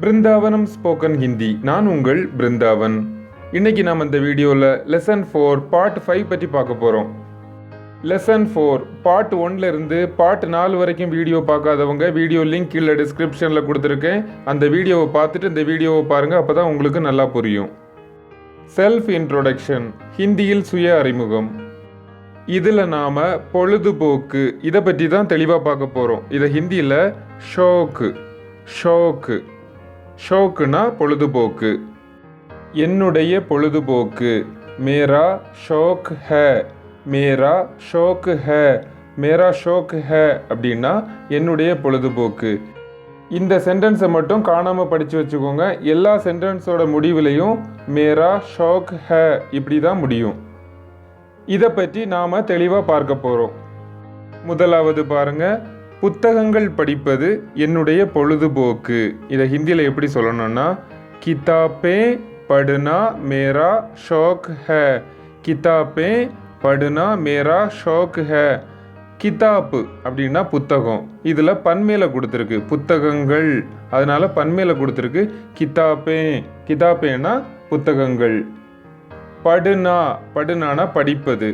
Brindavanam spoken Hindi. நான் உங்கள் பிருந்தாவன். இன்னைக்கு நாம் இந்த வீடியோவில் லெசன் 4 பார்ட் 5 பற்றி பார்க்க போகிறோம். லெசன் 4 பார்ட் 1ல இருந்து பார்ட் 4 வரைக்கும் வீடியோ பார்க்காதவங்க வீடியோ லிங்க் கீழே டிஸ்கிரிப்ஷனில் கொடுத்துருக்கேன். அந்த வீடியோவை பார்த்துட்டு இந்த வீடியோவை பாருங்கள், அப்போ தான் உங்களுக்கு நல்லா புரியும். செல்ஃப் இன்ட்ரோடக்ஷன், ஹிந்தியில் சுய அறிமுகம். இதில் நாம் பொழுதுபோக்கு இதை பற்றி தான் தெளிவாக பார்க்க போகிறோம். இதை ஹிந்தியில் ஷோக்கு ஷோக்குனா பொழுதுபோக்கு. என்னுடைய பொழுதுபோக்கு மேரா ஷோக் ஹே, மேரா ஷோக் ஹே, மேரா ஷோக் ஹே அப்படின்னா என்னுடைய பொழுதுபோக்கு. இந்த சென்டென்ஸை மட்டும் காணாமல் படித்து வச்சுக்கோங்க. எல்லா சென்டென்ஸோட முடிவுலையும் மேரா ஷோக் ஹே இப்படி தான் முடியும். இதை பற்றி நாம் தெளிவாக பார்க்க போகிறோம். முதலாவது பாருங்கள், புத்தகங்கள் படிப்பது என்னுடைய பொழுதுபோக்கு. இதை ஹிந்தியில் எப்படி சொல்லணும்னா கிதாபே படுனா மேரா ஷோக் ஹே, கிதாபே படுனா மேரா ஷோக் ஹே. கிதாப்பு அப்படின்னா புத்தகம், இதில் பன்மேல கொடுத்துருக்கு புத்தகங்கள், அதனால பன்மேல கொடுத்துருக்கு கிதாபே. கிதாபேனா புத்தகங்கள். படுனானா படிப்பது.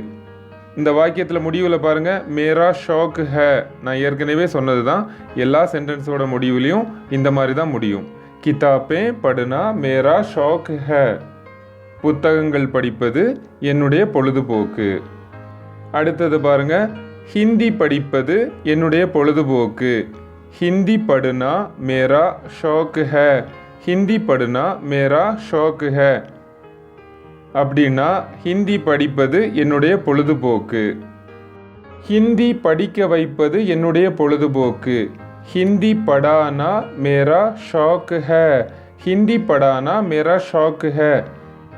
இந்த வாக்கியத்தில் முடிவில் பாருங்கள், மேரா ஷோக் ஹே. நான் ஏற்கனவே சொன்னது தான், எல்லா சென்டென்ஸோட முடிவுலையும் இந்த மாதிரி தான் முடியும். கிதாபே படுனா மேரா ஷோக் ஹே, புத்தகங்கள் படிப்பது என்னுடைய பொழுதுபோக்கு. அடுத்தது பாருங்க, ஹிந்தி படிப்பது என்னுடைய பொழுதுபோக்கு. ஹிந்தி படுனா மேரா ஷோக் ஹே, ஹிந்தி படுனா மேரா ஷோக் ஹே அப்படின்னா ஹிந்தி படிப்பது என்னுடைய பொழுதுபோக்கு. ஹிந்தி படிக்க வைப்பது என்னுடைய பொழுதுபோக்கு. ஹிந்தி படானா மேரா ஷோக் ஹே, ஹிந்தி படானா மேரா ஷோக் ஹே,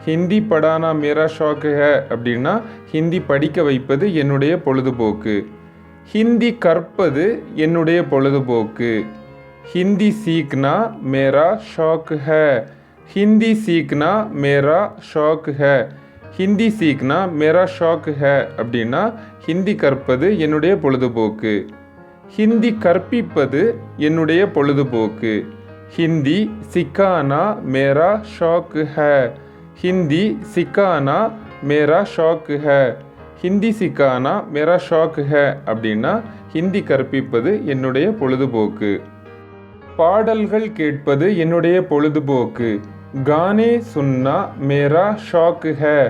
ஹிந்தி படானா மேரா ஷோக் ஹே அப்படின்னா ஹிந்தி படிக்க வைப்பது என்னுடைய பொழுதுபோக்கு. ஹிந்தி கற்பது என்னுடைய பொழுதுபோக்கு. ஹிந்தி சீக்னா மேரா ஷோக் ஹே, हिंदी सीखना मेरा शौक है, हिंदी सीखना मेरा शौक है அப்படின்னா ஹிந்தி கற்பது என்னுடைய பொழுதுபோக்கு. ஹிந்தி கற்பிப்பது என்னுடைய பொழுதுபோக்கு. ஹிந்தி சிக்கானா மேரா ஷौक है, ஹிந்தி சிக்கானா மேரா ஷौक है, ஹிந்தி சிக்கானா மேரா ஷौक है அப்படின்னா ஹிந்தி கற்பிப்பது என்னுடைய பொழுதுபோக்கு. பாடல்கள் கேட்பது என்னுடைய பொழுதுபோக்கு. गाने सुनना मेरा शौक है,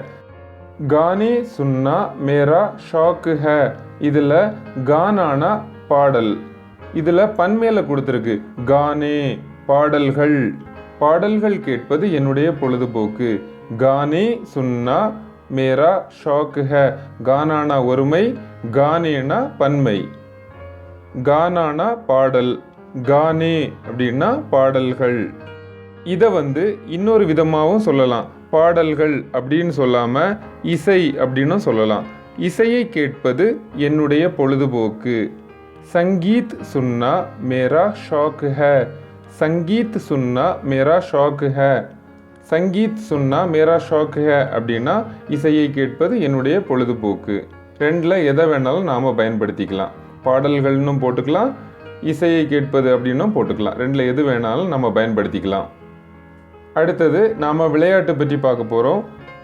गाने सुनना मेरा शौक है. இதில் கானானா பாடல், இதில் பன்மேல கொடுத்துருக்கு கானே பாடல்கள். பாடல்கள் கேட்பது என்னுடைய பொழுதுபோக்கு. கானே சுன்னா மேரா ஷோக் ஹே, கானானா ஒருமை, கானேனா பன்மை. கானானா பாடல், கானே அப்படின்னா பாடல்கள். இதை இன்னொரு விதமாகவும் சொல்லலாம். பாடல்கள் அப்படின்னு சொல்லாமல் இசை அப்படின்னு சொல்லலாம். இசையை கேட்பது என்னுடைய பொழுதுபோக்கு. சங்கீத் சுன்னா மேரா ஷோக் ஹே, சங்கீத் சுன்னா மேரா ஷோக் ஹே, சங்கீத் சுன்னா மேரா ஷோக் ஹே அப்படின்னா இசையை கேட்பது என்னுடைய பொழுதுபோக்கு. ரெண்டில் எதை வேணாலும் நாம் பயன்படுத்திக்கலாம். பாடல்கள்னும் போட்டுக்கலாம், இசையை கேட்பது அப்படின்னும் போட்டுக்கலாம். ரெண்டில் எது வேணாலும் நம்ம பயன்படுத்திக்கலாம். அடுத்தது நாம் விளையாட்டு பற்றி பார்க்க போகிறோம்.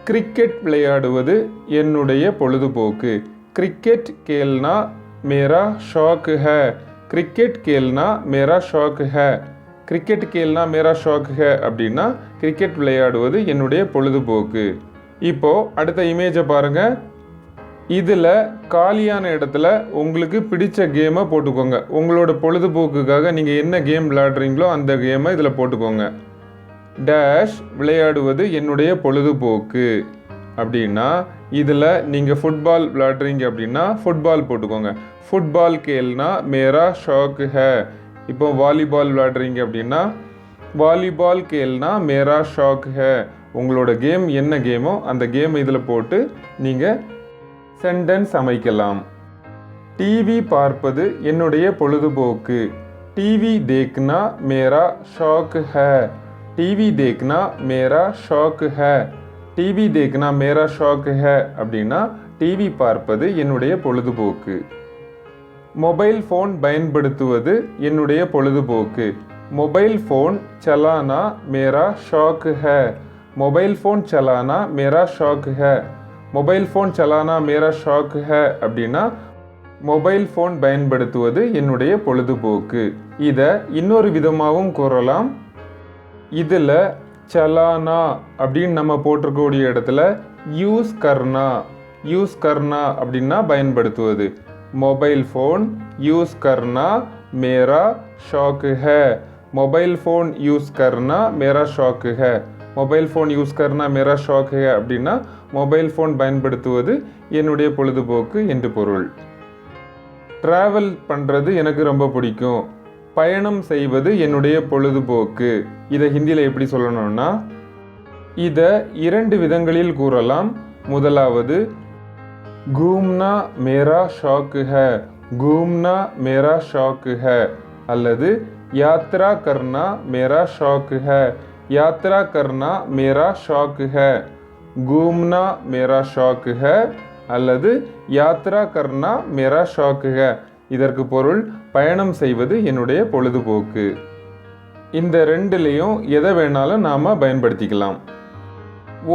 கிரிக்கெட் விளையாடுவது என்னுடைய பொழுதுபோக்கு. கிரிக்கெட் கேல்னா மேரா ஷோக் ஹே, கிரிக்கெட் கேல்னா மேரா ஷோக் ஹே, கிரிக்கெட் கேல்னா மேரா ஷோக் ஹே அப்படின்னா கிரிக்கெட் விளையாடுவது என்னுடைய பொழுதுபோக்கு. இப்போது அடுத்த இமேஜை பாருங்கள். இதில் காலியான இடத்துல உங்களுக்கு பிடிச்ச கேமை போட்டுக்கோங்க. உங்களோட பொழுதுபோக்குக்காக நீங்கள் என்ன கேம் விளையாடுறீங்களோ அந்த கேமை இதில் போட்டுக்கோங்க. டேஷ் விளையாடுவது என்னுடைய பொழுதுபோக்கு அப்படின்னா இதில் நீங்கள் ஃபுட்பால் விளையாடுறீங்க அப்படின்னா ஃபுட்பால் போட்டுக்கோங்க. ஃபுட்பால் கேல்னா மேரா ஷோக் ஹே. இப்போ வாலிபால் விளையாடுறீங்க அப்படின்னா வாலிபால் கேல்னா மேரா ஷோக் ஹே. உங்களோட கேம் என்ன கேமோ அந்த கேம் இதில் போட்டு நீங்கள் சென்டென்ஸ் அமைக்கலாம். டிவி பார்ப்பது என்னுடைய பொழுதுபோக்கு. டிவி தேக்னா மேரா ஷோக் ஹே, டிவி தேக்னா மேரா ஷோக் ஹே, டிவி தேக்னா மேரா ஷோக் ஹே அப்படின்னா டிவி பார்ப்பது என்னுடைய பொழுதுபோக்கு. மொபைல் ஃபோன் பயன்படுத்துவது என்னுடைய பொழுதுபோக்கு. मोबाइल फ़ोन चलाना मेरा शौक है मोबाइल फ़ोन चलाना मेरा शौक है மொபைல் ஃபோன் சலானா மேரா ஷாக் ஹே அப்படின்னா மொபைல் ஃபோன் பயன்படுத்துவது என்னுடைய பொழுதுபோக்கு. இதை இன்னொரு விதமாகவும் கூறலாம். இதில் சலானா அப்படின்னு நம்ம போட்டிருக்கக்கூடிய இடத்துல யூஸ் கர்னா அப்படின்னா பயன்படுத்துவது. மொபைல் ஃபோன் யூஸ் கர்னா மேரா ஷாக் ஹே மொபைல் ஃபோன் யூஸ் கர்னா மேரா ஷாக் ஹே மொபைல் ஃபோன் யூஸ் கர்னா மேரா ஷாக் ஹே அப்படின்னா மொபைல் ஃபோன் பயன்படுத்துவது என்னுடைய பொழுதுபோக்கு என்று பொருள். ட்ராவல் பண்ணுறது எனக்கு ரொம்ப பிடிக்கும். பயணம் செய்வது என்னுடைய பொழுதுபோக்கு. இதை ஹிந்தியில் எப்படி சொல்லணும்னா இதை 2 விதங்களில் கூறலாம். முதலாவது घूमना मेरा शौक है घूमना मेरा शौक है அல்லது यात्रा करना मेरा शौक है यात्रा करना मेरा शौक है घूमना मेरा शौक है அல்லது யாத்ரா கர்னா மேரா ஷாக் ஹே. இதற்கு பொருள் பயணம் செய்வது என்னுடைய பொழுதுபோக்கு. இந்த 2லையும் எதை வேணாலும் நாம் பயன்படுத்திக்கலாம்.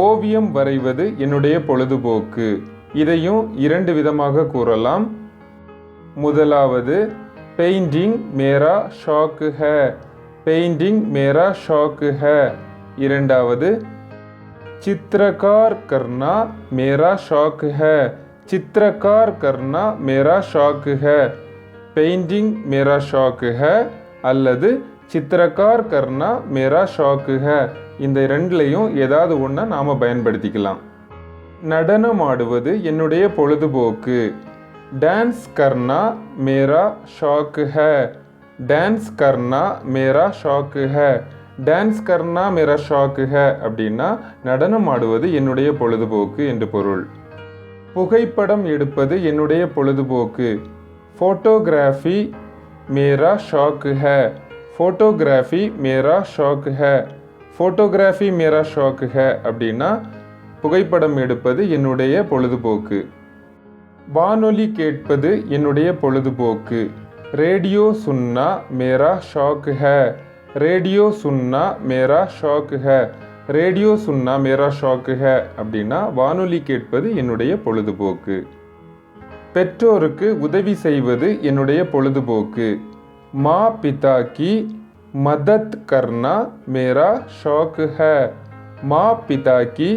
ஓவியம் வரைவது என்னுடைய பொழுதுபோக்கு. இதையும் 2 விதமாக கூறலாம். முதலாவது பெயிண்டிங் மேரா ஷாக் ஹே பெயிண்டிங் மேரா ஷாக் ஹே. இரண்டாவது चित्रकार करना मेरा शौक है चित्रकार करना मेरा शौक है பெயிண்டிங் மேரா ஷாக் ஹே அல்லது சித்திரக்கார் கர்னா மேரா ஷாக் ஹே. இந்த 2லையும் ஏதாவது ஒன்றை நாம் பயன்படுத்திக்கலாம். நடனம் ஆடுவது என்னுடைய பொழுதுபோக்கு. டான்ஸ் கர்னா மேரா ஷாக் ஹே டான்ஸ் கர்னா மேரா ஷாக் ஹே டான்ஸ் கர்னா மேரா ஷாக் ஹே அப்படின்னா நடனம் ஆடுவது என்னுடைய பொழுதுபோக்கு என்று பொருள். புகைப்படம் எடுப்பது என்னுடைய பொழுதுபோக்கு. ஃபோட்டோகிராஃபி மேரா ஷாக் ஹே ஃபோட்டோகிராஃபி மேரா ஷாக் ஹே ஃபோட்டோகிராஃபி மேரா ஷாக் ஹே அப்படின்னா புகைப்படம் எடுப்பது என்னுடைய பொழுதுபோக்கு. வானொலி கேட்பது என்னுடைய பொழுதுபோக்கு. ரேடியோ சுன்னா மேரா ஷாக் ஹே ரேடியோ சுன்னா மேரா ஷாக் ஹே ரேடியோ சுன்னா மேரா ஷாக் ஹே அப்படின்னா வானொலி கேட்பது என்னுடைய பொழுதுபோக்கு. பெற்றோருக்கு உதவி செய்வது என்னுடைய பொழுதுபோக்கு. மா பிதா கி மதத் கர்னா மேரா ஷாக் ஹே மா பிதா கி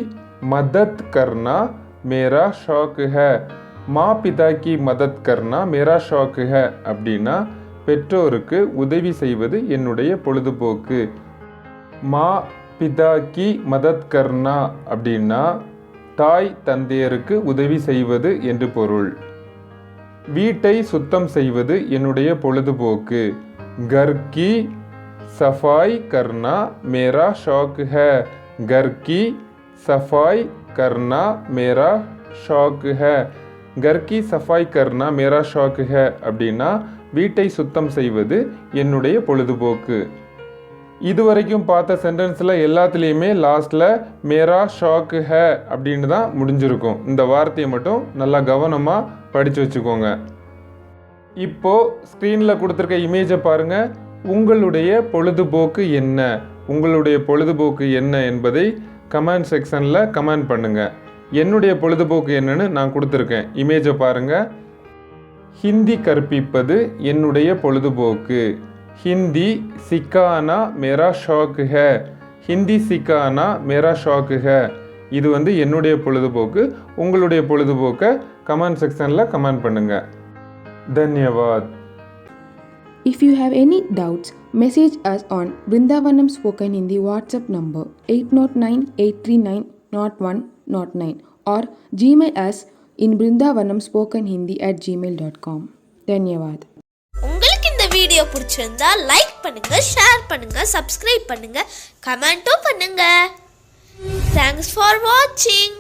மதத் கர்னா மேரா ஷாக் ஹே மா பிதா கி மதத் கர்னா மேரா ஷாக் ஹே அப்படின்னா பெற்றோருக்கு உதவி செய்வது என்னுடைய பொழுதுபோக்கு. மா பிதா கி மதத் கர்னா அப்படின்னா தாய் தந்தையருக்கு உதவி செய்வது என்று பொருள். வீட்டை சுத்தம் செய்வது என்னுடைய பொழுதுபோக்கு. घर की सफाई करना मेरा शौक है घर की सफाई करना मेरा शौक है घर की सफाई करना मेरा शौक है அப்படின்னா வீட்டை சுத்தம் செய்வது என்னுடைய பொழுதுபோக்கு. இதுவரைக்கும் பார்த்த சென்டென்ஸில் எல்லாத்துலேயுமே லாஸ்ட்டில் மேரா ஷாக் ஹே அப்படின்னு தான் முடிஞ்சிருக்கும். இந்த வார்த்தையை மட்டும் நல்லா கவனமாக படித்து வச்சுக்கோங்க. இப்போது ஸ்க்ரீனில் கொடுத்துருக்க இமேஜை பாருங்கள். உங்களுடைய பொழுதுபோக்கு என்ன உங்களுடைய பொழுதுபோக்கு என்ன என்பதை கமெண்ட் செக்ஷனில் கமெண்ட் பண்ணுங்கள். என்னுடைய பொழுதுபோக்கு என்னன்னு நான் கொடுத்துருக்கேன். இமேஜை பாருங்கள். ஹிந்தி கற்பிப்பது என்னுடைய பொழுதுபோக்கு. ஹிந்தி சிக்கானா மேரா ஷாக் ஹே ஹிந்தி சிக்கானா மேரா ஷாக் ஹே. இது என்னுடைய பொழுதுபோக்கு. உங்களுடைய பொழுதுபோக்கை கமெண்ட் செக்ஷனில் கமெண்ட் பண்ணுங்கள். தன்யவாத். If you have any doubts, message us on Brindavanam Spoken Hindi WhatsApp number 809-839-0109 or Gmail us in brindavanamspokenhindi@gmail.com. धन्यवाद. உங்களுக்கு இந்த வீடியோ பிடிச்சிருந்தா லைக் பண்ணுங்க, ஷேர் பண்ணுங்க, சப்ஸ்கிரைப் பண்ணுங்க, கமெண்ட்டும் பண்ணுங்க. Thanks for watching.